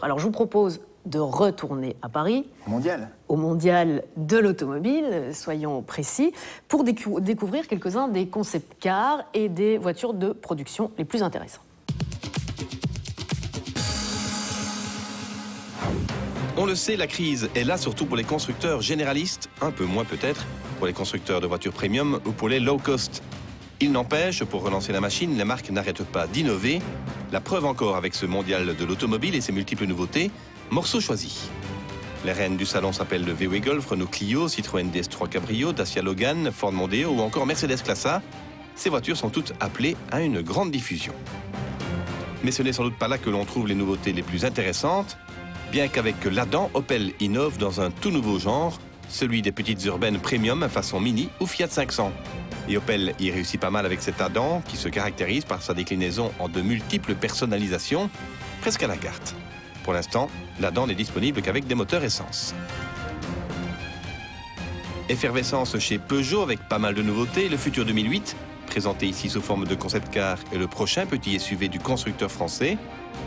autres. Alors je vous propose de retourner à Paris. Mondial. Au Mondial de l'automobile, soyons précis, pour découvrir quelques-uns des concept cars et des voitures de production les plus intéressants. On le sait, la crise est là surtout pour les constructeurs généralistes, un peu moins peut-être pour les constructeurs de voitures premium ou pour les low cost. Il n'empêche, pour relancer la machine, les marques n'arrêtent pas d'innover. La preuve encore avec ce mondial de l'automobile et ses multiples nouveautés, morceaux choisis. Les reines du salon s'appellent le VW Golf, Renault Clio, Citroën DS3 Cabrio, Dacia Logan, Ford Mondeo ou encore Mercedes Classe A. Ces voitures sont toutes appelées à une grande diffusion. Mais ce n'est sans doute pas là que l'on trouve les nouveautés les plus intéressantes, bien qu'avec l'Adam, Opel innove dans un tout nouveau genre, celui des petites urbaines premium façon Mini ou Fiat 500. Et Opel y réussit pas mal avec cet Adam qui se caractérise par sa déclinaison en de multiples personnalisations, presque à la carte. Pour l'instant, l'Adam n'est disponible qu'avec des moteurs essence. Effervescence chez Peugeot avec pas mal de nouveautés, le futur 2008, présenté ici sous forme de concept car, est le prochain petit SUV du constructeur français.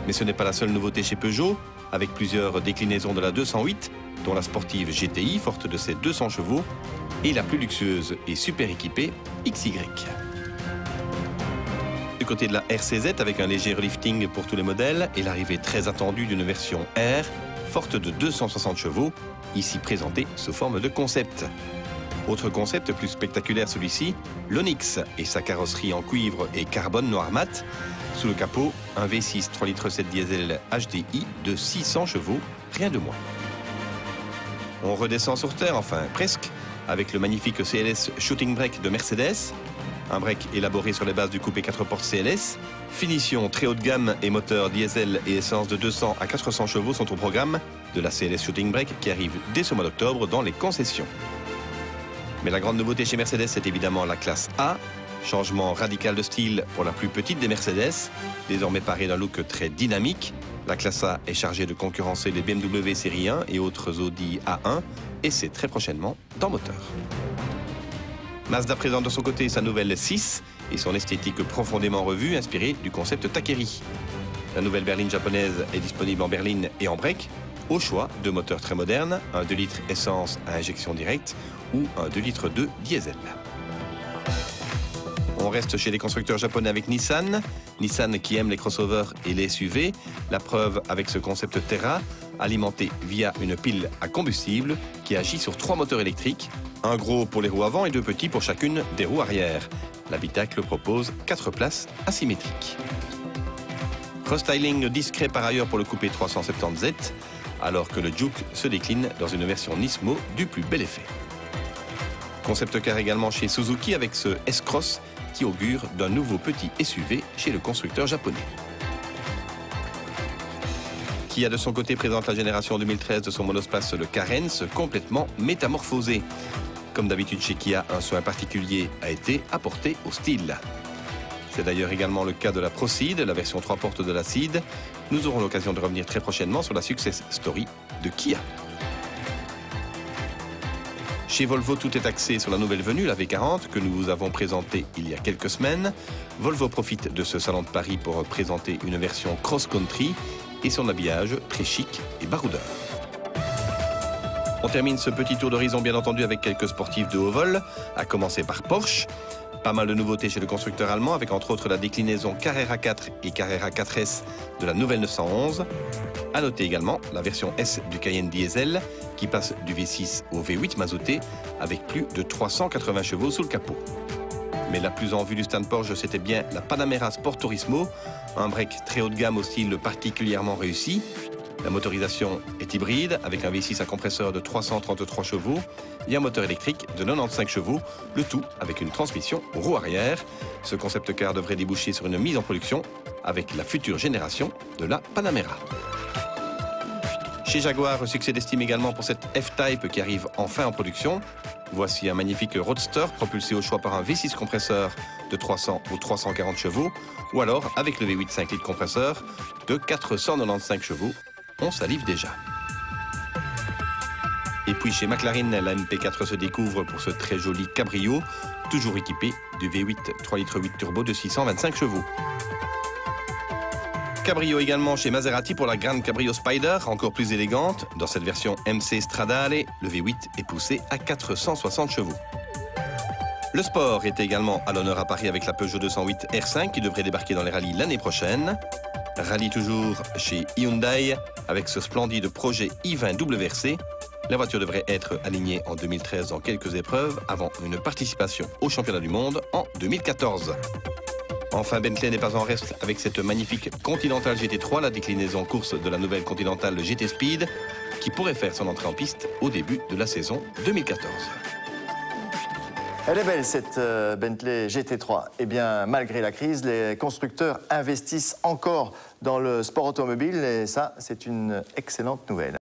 Mais ce n'est pas la seule nouveauté chez Peugeot, avec plusieurs déclinaisons de la 208, dont la sportive GTI, forte de ses 200 chevaux, et la plus luxueuse et super équipée XY. Du côté de la RCZ, avec un léger relifting pour tous les modèles, et l'arrivée très attendue d'une version R, forte de 260 chevaux, ici présentée sous forme de concept. Autre concept plus spectaculaire celui-ci, l'Onyx et sa carrosserie en cuivre et carbone noir mat. Sous le capot, un V6 3,7 litres diesel HDI de 600 chevaux, rien de moins. On redescend sur terre, enfin presque, avec le magnifique CLS Shooting Brake de Mercedes. Un break élaboré sur les bases du coupé 4 portes CLS. Finition très haut de gamme et moteur diesel et essence de 200 à 400 chevaux sont au programme de la CLS Shooting Brake qui arrive dès ce mois d'octobre dans les concessions. Mais la grande nouveauté chez Mercedes, c'est évidemment la classe A. Changement radical de style pour la plus petite des Mercedes, désormais parée d'un look très dynamique. La classe A est chargée de concurrencer les BMW série 1 et autres Audi A1, et c'est très prochainement dans moteur. Mazda présente de son côté sa nouvelle 6 et son esthétique profondément revue, inspirée du concept Takeri. La nouvelle berline japonaise est disponible en berline et en break, au choix de moteurs très modernes, un 2 litres essence à injection directe ou un 2 litres 2 diesel. On reste chez les constructeurs japonais avec Nissan. Nissan qui aime les crossovers et les SUV. La preuve avec ce concept Terra, alimenté via une pile à combustible qui agit sur 3 moteurs électriques, un gros pour les roues avant et 2 petits pour chacune des roues arrière. L'habitacle propose 4 places asymétriques. Restyling discret par ailleurs pour le coupé 370Z, alors que le Juke se décline dans une version Nismo du plus bel effet. Concept car également chez Suzuki avec ce S-Cross qui augure d'un nouveau petit SUV chez le constructeur japonais. Kia de son côté présente la génération 2013 de son monospace le Carens complètement métamorphosé. Comme d'habitude chez Kia, un soin particulier a été apporté au style. C'est d'ailleurs également le cas de la Proceed, la version 3 portes de la Ceed. Nous aurons l'occasion de revenir très prochainement sur la success story de Kia. Chez Volvo, tout est axé sur la nouvelle venue, la V40, que nous vous avons présentée il y a quelques semaines. Volvo profite de ce salon de Paris pour présenter une version cross-country et son habillage très chic et baroudeur. On termine ce petit tour d'horizon bien entendu avec quelques sportifs de haut vol, à commencer par Porsche. Pas mal de nouveautés chez le constructeur allemand avec entre autres la déclinaison Carrera 4 et Carrera 4S de la nouvelle 911. A noter également la version S du Cayenne diesel qui passe du V6 au V8 mazoté avec plus de 380 chevaux sous le capot. Mais la plus en vue du stand Porsche, c'était bien la Panamera Sport Turismo, un break très haut de gamme au style particulièrement réussi. La motorisation est hybride avec un V6 à compresseur de 333 chevaux et un moteur électrique de 95 chevaux, le tout avec une transmission roue arrière. Ce concept car devrait déboucher sur une mise en production avec la future génération de la Panamera. Chez Jaguar, succès d'estime également pour cette F-Type qui arrive enfin en production. Voici un magnifique roadster propulsé au choix par un V6 compresseur de 300 ou 340 chevaux ou alors avec le V8 5 litres compresseur de 495 chevaux. On salive déjà. Et puis chez McLaren, la MP4 se découvre pour ce très joli cabrio, toujours équipé du V8 3,8 litres turbo de 625 chevaux. cabrio également chez Maserati pour la Grande Cabrio Spider, encore plus élégante. Dans cette version MC Stradale, le V8 est poussé à 460 chevaux. Le sport est également à l'honneur à Paris avec la Peugeot 208 R5 qui devrait débarquer dans les rallyes l'année prochaine. Rallye toujours chez Hyundai avec ce splendide projet i20 WRC. La voiture devrait être alignée en 2013 dans quelques épreuves avant une participation au championnat du monde en 2014. Enfin, Bentley n'est pas en reste avec cette magnifique Continental GT3, la déclinaison course de la nouvelle Continental GT Speed, qui pourrait faire son entrée en piste au début de la saison 2014. Elle est belle cette Bentley GT3. Eh bien, malgré la crise, les constructeurs investissent encore dans le sport automobile et ça, c'est une excellente nouvelle.